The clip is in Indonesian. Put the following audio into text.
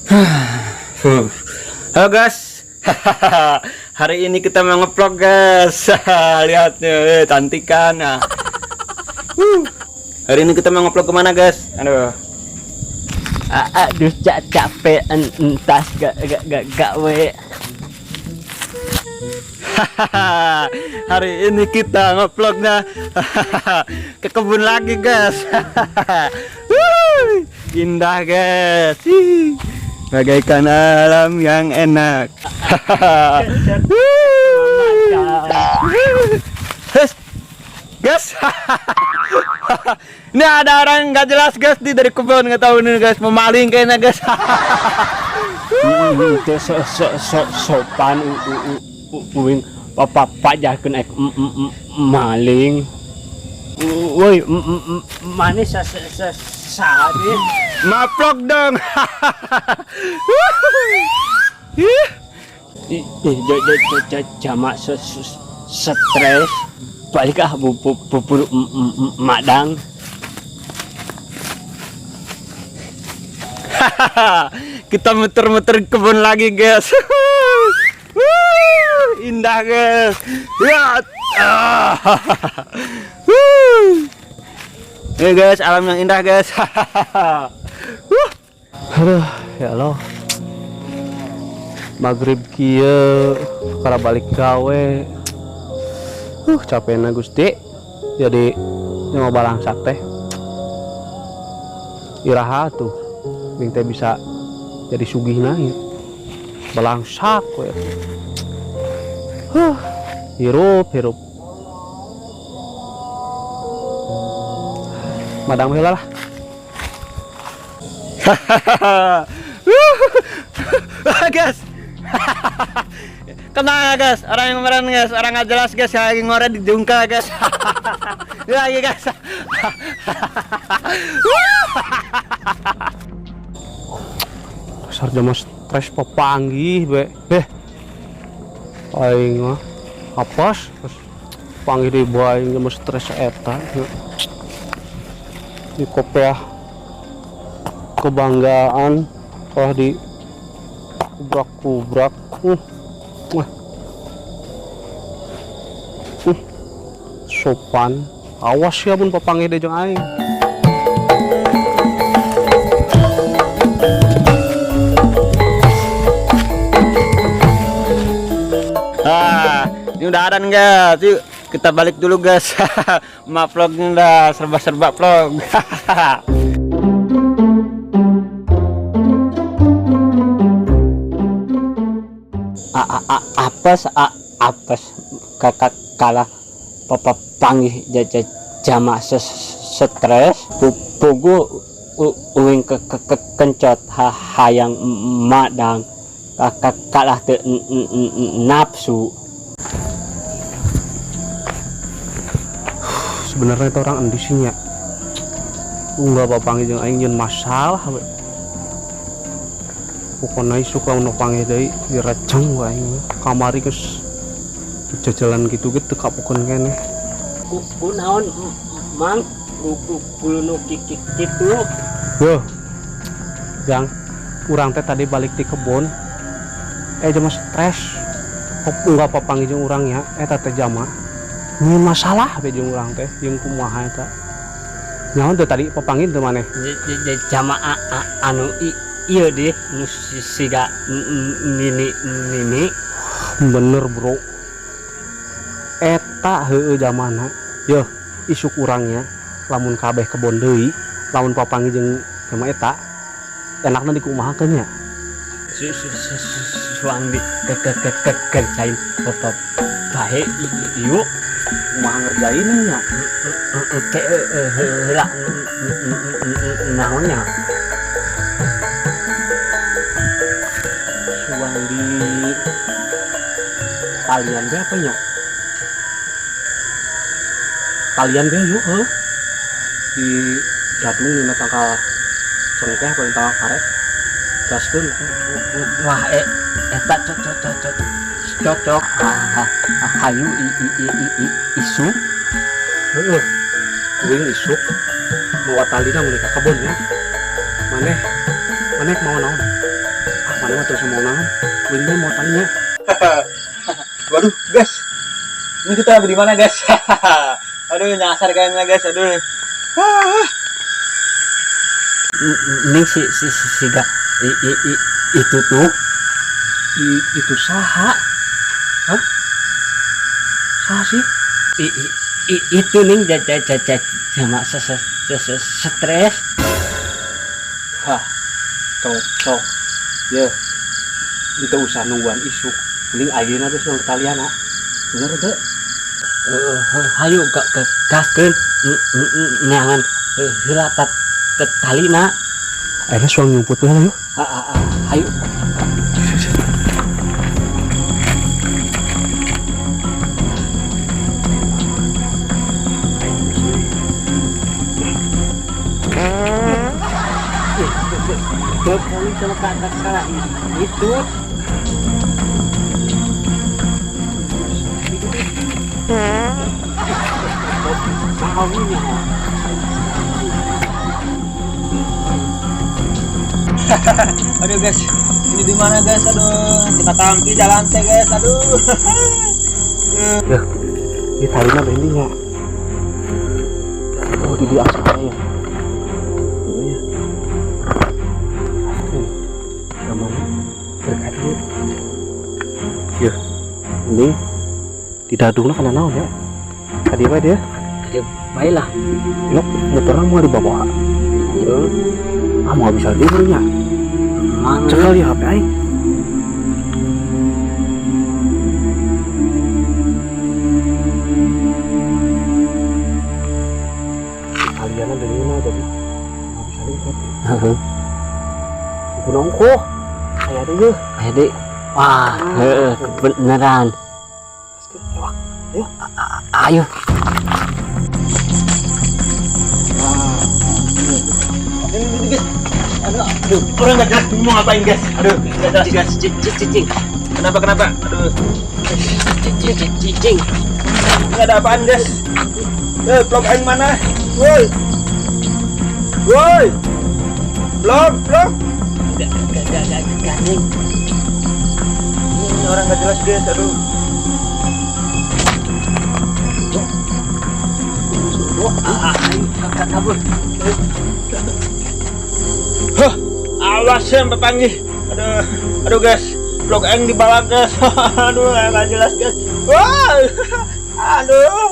Halo guys, hari ini kita mau nge-vlog guys. Lihat nih, cantik kan. Hari ini kita mau nge-vlog kemana guys? Aduh, Aduh, capek entas gak we. hari ini kita nge-vlognya ke kebun lagi guys. Indah guys, bagaikan alam yang enak. Guys, ini ada orang nggak jelas guys di dari kebun, nggak tahu nih guys, memaling kayaknya guys. Itu sopan uing papa jakeun ek maling. Woi, manis sadi. Maplok dong. Jamak stres balik bubur madang. Kita muter-muter kebun lagi guys. Indah guys. Lihat. Ini guys, alam yang indah guys. Aduh, ya Allah. Maghrib kieu para balik gawe. Capekna Gusti. Jadi nyawa balang sate. Iraha tuh. Bing teh bisa jadi sugihna ya. Balangsak we. Hirup. Madang heula lah. Guys. Tenang guys, orang yang kemarin guys, orang nggak jelas guys, lagi ngorek di jungkal guys. Lagi guys. Dasar jama stres papanggih be. Aing mah apes panggih deui aing jama stres eta. Di kopiah kebanggaan telah di kubrak sopan awas ya pun papanggih deui jeung aing. Ini udah ada guys. Yuk kita balik dulu guys. Maaf vlognya udah serba-serba vlog. Apes kakak kalah papa panggih jama stres pugu uing kencot hayang madang kakak kalah te nafsu. Sebenarnya itu orang endisinya nggak apa panggil jeung aing jeung masalah we. Pokoknya suka untuk panggil dari diraceng gue aing kamari geus jajalan gitu kapokon kene. Kunaon mang kulunu kitu. Yo. Yang urang teh tadi balik di kebun. Jama stres. Enggak apa panggil jeung urangnya eta teh jama. Ini masalah be jeung urang teh jeung kumaha eta. Nyaon teh tadi papanggil teh maneh? Jama anu iya deh nu siga nini. Bener bro. Eta heueuh zamana. Yo, isuk urangnya lamun kabeh kebon deui, lamun papanggih jeung sama eta enakna dikumahakeun nya. Suang di kerjain bapak bae ieu kumaha ngerjain nya. Oke heula naonnya. Suang di kalian berapa nya? Kalian be yuk di jadung dina tanggal cengkeh paling tanggal karet gaskeun. Wah eta cocok hayu isu Wing isuk mau talina menikah kebun ya maneh mau naon sana terus mau nahan. Ini mau tanya. Waduh, guys. Ini kita di mana, guys? Aduh, nyasar kayaknya, guys. Aduh. Ini si gak itu tuh itu saha. Hah? Saha sih? Itu nih sama stres. Hah, cocok. Ya, kita usah nungguan isu. Mending ayeuna geus nang kalian, ah. Bener teu? Hayu gaskeun neangan heula talina. Ayeuna suang nyumput we yuk. Hayu. Kali sama kata itu Aduh, guys. Ini di mana, guys? Aduh, kita tangki jalan teh, guys. Aduh. Ya, ini talinya bendingnya. Oh, di asap ya. Ya, ini tidak dulu karena naon ya. Tadi apa dia? Baiklah. Yuk, motornya mau dibawa. Ya, mau bisa liburnya. Cekal ya HP aing. Kalian ada di mana jadi? Mau bisa lihat. Heeh. Nongko. Aya deh. Aya deh. Wah, beneran. Ayo. Ini, guys. Aduh, orang nggak jelas mau ngapain, guys. Aduh, nggak jelas, guys. Cicing. Kenapa? Aduh. Cicing. Ini ada apaan, guys? Vlog aing mana? Woi. Vlog. Gak. Ini orang nggak jelas, guys. Aduh. Kabur. Awas ya, pepanggih. Aduh, guys. Vlog aing dibawa, guys. Aduh, nggak jelas, guys. Wah. Aduh.